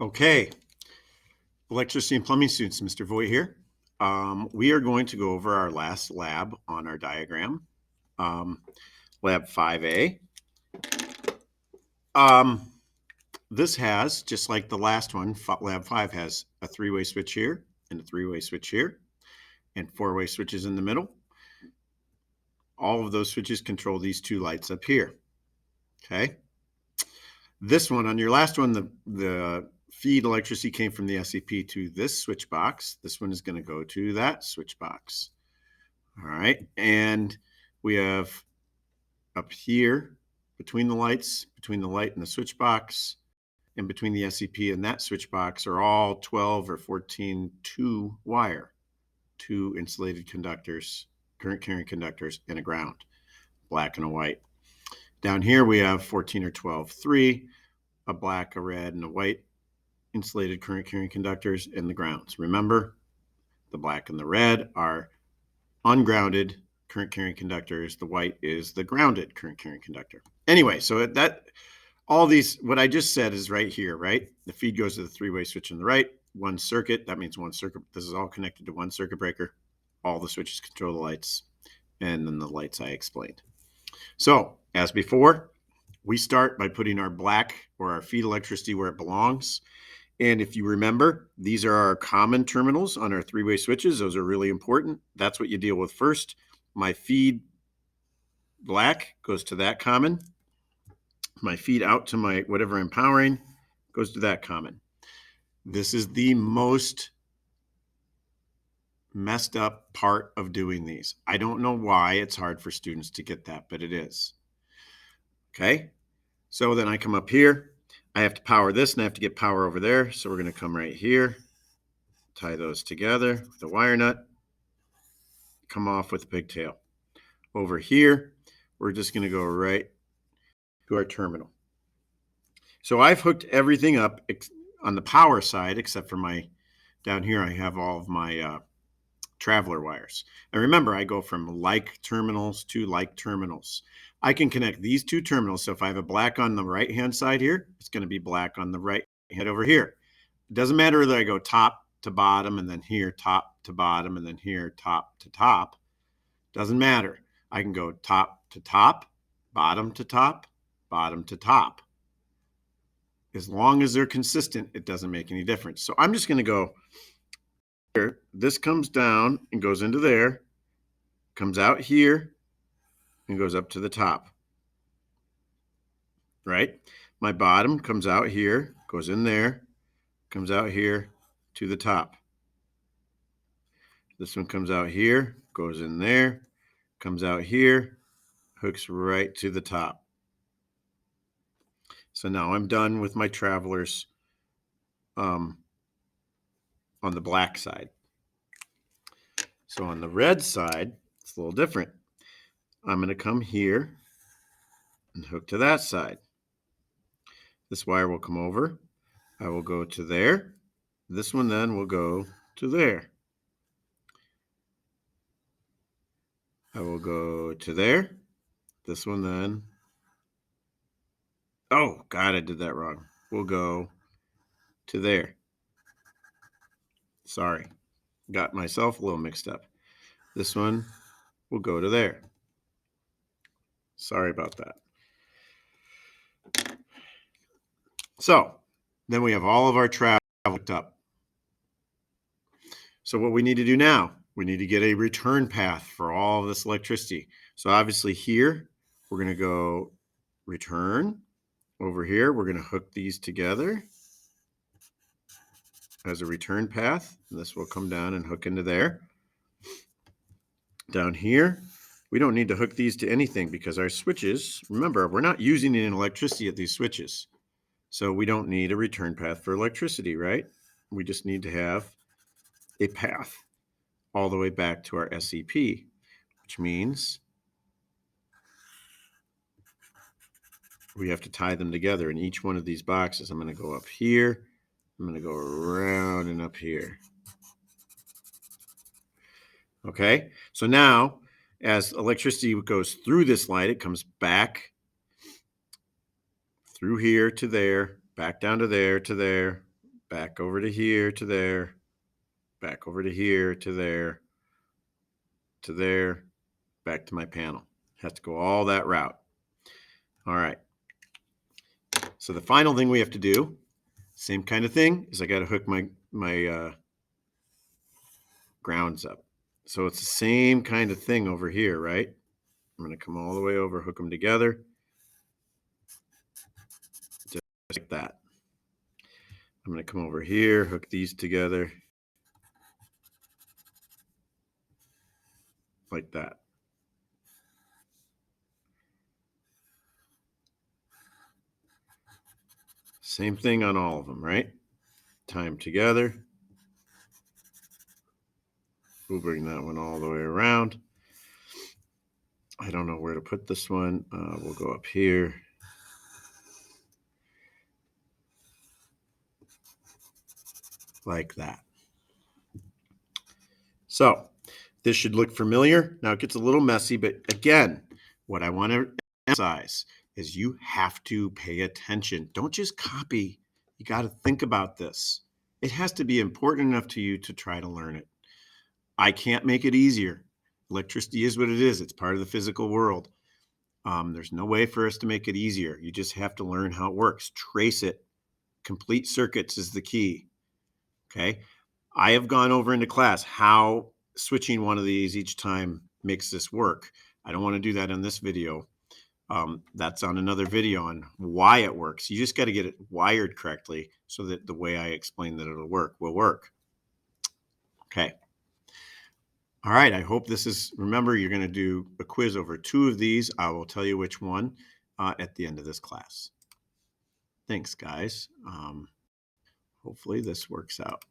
Okay, electricity and plumbing students, Mr. Voigt here. We are going to go over our last lab on our diagram, lab 5A. This has, just like the last one, lab 5 has a three-way switch here and a three-way switch here and four-way switches in the middle. All of those switches control these two lights up here. Okay. This one, on your last one, the feed electricity came from the SCP to this switch box. This one is going to go to that switch box. All right. And we have up here between the lights, between the light and the switch box, and between the SCP and that switch box are all 12 or 14 two-wire, two insulated conductors, current carrying conductors, and a ground, black and a white. Down here we have 14 or 12, three, a black, a red, and a white insulated current carrying conductors and the grounds. Remember, the black and the red are ungrounded current carrying conductors. The white is the grounded current carrying conductor. Anyway, so all these, what I just said is right here, right? The feed goes to the three-way switch on the right, one circuit. That means one circuit. This is all connected to one circuit breaker. All the switches control the lights, and then the lights I explained. So, as before, we start by putting our black or our feed electricity where it belongs. And if you remember, these are our common terminals on our three-way switches. Those are really important. That's what you deal with first. My feed black goes to that common. My feed out to my whatever I'm powering goes to that common. This is the most messed up part of doing these. I don't know why it's hard for students to get that, but it is. Okay, so then I come up here. I have to power this and I have to get power over there. So we're going to come right here, tie those together with a wire nut, come off with a pigtail. Over here, we're just going to go right to our terminal. So I've hooked everything up on the power side, except for down here, I have all of my traveler wires. And remember, I go from like terminals to like terminals. I can connect these two terminals. So if I have a black on the right-hand side here, it's going to be black on the right hand over here. It doesn't matter whether I go top to bottom and then here, top to bottom, and then here, top to top. Doesn't matter. I can go top to top, bottom to top, bottom to top. As long as they're consistent, it doesn't make any difference. So I'm just going to go here. This comes down and goes into there, comes out here, and goes up to the top. Right? My bottom comes out here, goes in there, comes out here to the top. This one comes out here, goes in there, comes out here, hooks right to the top. So now I'm done with my travelers on the black side. So on the red side, it's a little different. I'm going to come here and hook to that side. This wire will come over. I will go to there. This one then will go to there. I will go to there. This one then. Oh, God, I did that wrong. We'll go to there. Sorry. Got myself a little mixed up. This one will go to there. Sorry about that. So then we have all of our travel hooked up. So what we need to do now, we need to get a return path for all of this electricity. So obviously here, we're going to go return. Over here, we're going to hook these together as a return path. And this will come down and hook into there. Down here, we don't need to hook these to anything because our switches, remember, we're not using any electricity at these switches. So we don't need a return path for electricity, right? We just need to have a path all the way back to our SCP, which means we have to tie them together in each one of these boxes. I'm going to go up here. I'm going to go around and up here. Okay, so now as electricity goes through this light, it comes back through here to there, back down to there, back over to here, to there, back over to here, to there, to there, back to my panel. Have to go all that route. All right. So the final thing we have to do, same kind of thing, is I got to hook my grounds up. So it's the same kind of thing over here, right? I'm going to come all the way over, hook them together, just like that. I'm going to come over here, hook these together, like that. Same thing on all of them, right? Tie them together. We'll bring that one all the way around. I don't know where to put this one. We'll go up here. Like that. So this should look familiar. Now it gets a little messy, but again, what I want to emphasize is you have to pay attention. Don't just copy. You got to think about this. It has to be important enough to you to try to learn it. I can't make it easier. Electricity is what it is. It's part of the physical world. There's no way for us to make it easier. You just have to learn how it works. Trace it. Complete circuits is the key. Okay. I have gone over into class how switching one of these each time makes this work. I don't want to do that in this video. That's on another video on why it works. You just got to get it wired correctly so that the way I explain that it'll work will work. Okay. All right. I hope this is, remember, you're going to do a quiz over 2 of these. I will tell you which one at the end of this class. Thanks, guys. Hopefully this works out.